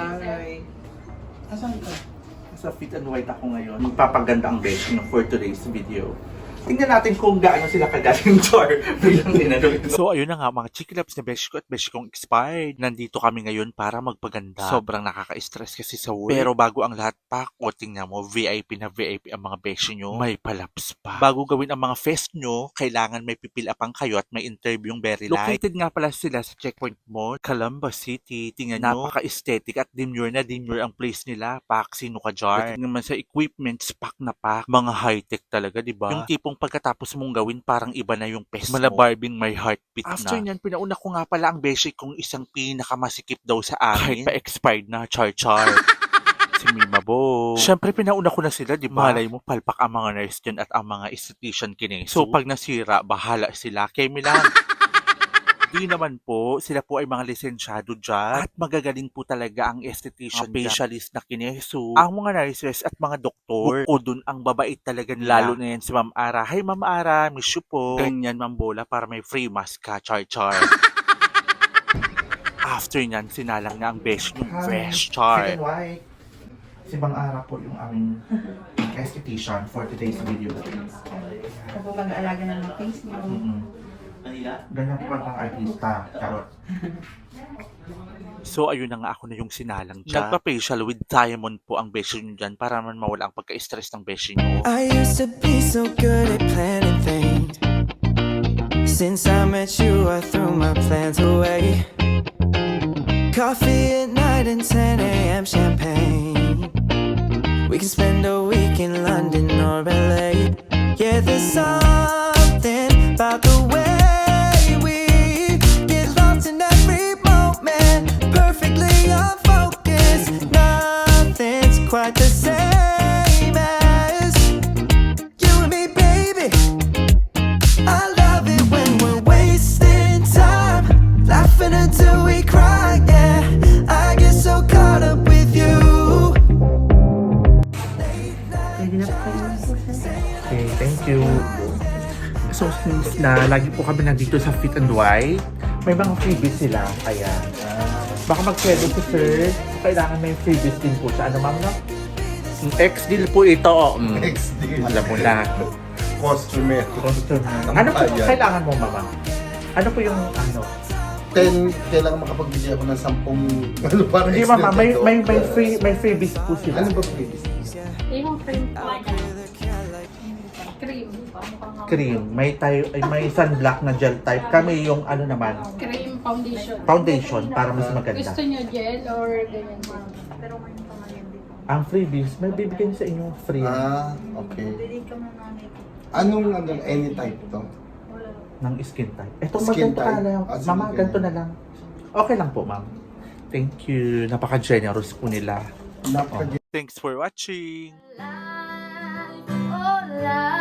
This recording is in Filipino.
Hi! Asan ka? Sa Fit and White ako ngayon. Magpapaganda ang besh for today's video. Tingnan natin kung gaano sila kagaling char bilang ninanong. So ayun na nga mga chikilaps na besh ko at besh kong expired. Nandito kami ngayon para magpaganda. Sobrang nakaka-stress kasi sa work. Pero bago ang lahat pa, o tingnan mo, VIP na VIP ang mga besh nyo. May palaps pa. Bago gawin ang mga fest nyo, kailangan may pipila pang kayo at may interview yung very light. Located nga pala sila sa Checkpoint Mall, Calamba City. Tingnan nyo, napaka-aesthetic at demure na demure ang place nila. Pak, sino ka jar? Tingnan naman sa equipment, pak na pak. Mga high-tech talaga, di ba? Yung tipong pagkatapos mong gawin, parang iba na yung pest mo. Malabarbing may heartbeat na. After nyan, pinauna ko nga pala ang beshi kong isang pinakamasikip daw sa amin. Kahit pa-expired na, char-char. Si Mima Bo. Siyempre, pinauna ko na sila, di ba? Malay mo, palpak ang mga nurse dyan at ang mga esthetician kineso. So, pag nasira, bahala sila. Kemi lang. Di naman po, sila po ay mga lisensyado dyan at magagaling po talaga ang esthetician, facialist na kineso, ang mga nurses at mga doktor. O dun ang babait talaga nila. Lalo na yan si Ma'am Ara. Hi Ma'am Ara, miss you po. Ganyan Ma'am Bola para may free mask ka, char-char. After nyan, sinalang na ang besh yung fresh char. Si Ma'am Ara po yung aming esthetician for today's video. Ako po mag-aalaga ng mga face niyo. Ganyan po ang artista, charot. So ayun na nga, ako na yung sinalang dyan. Nagpa-facial with diamond po ang beshi nyo dyan para naman mawala ang pagka-stress ng beshi nyo. I used to be so good at planning things. Since I met you, I threw my plans away. Coffee at night and 10 a.m. champagne. We can spend a week in London or LA. Yeah, there's something about the way we get lost in every moment. Perfectly unfocused. Nothing's quite the same as you and me, baby. I love it when we're wasting time, laughing until we cry, yeah. I get so caught up with you. Pwede na po kayo. Okay, thank you. So since na lagi po kami nandito sa Fit and White, may mga freebies sila. Kaya baka mag-schedule si sir. Kailangan may freebies din po sa ano ma'am no? Ex-deal po ito. Ex-deal. Alam mo na. Customer. Ano po yung kailangan mo mama? Ano po yung ano? 10, kailangan makapagbigay ako ng 10 ano para Hindi mama, may freebies po sila. Ano ba freebies? Yung cream cream. Cream, may sunblock na gel type. Kami yung ano naman, Cream foundation. foundation para mas maganda. Gusto nyo gel or ganyan din? Pero may Ang freebies, may bibigyan sa inyo free Okay. Anong any type to? ng skin type. Ito Skin maganda type? ka lang. Sige, Mama, ganyan. ganito na lang. Okay lang po, ma'am. Thank you. Napaka-generous po nila. Napaka- Thanks for watching. Oh, life.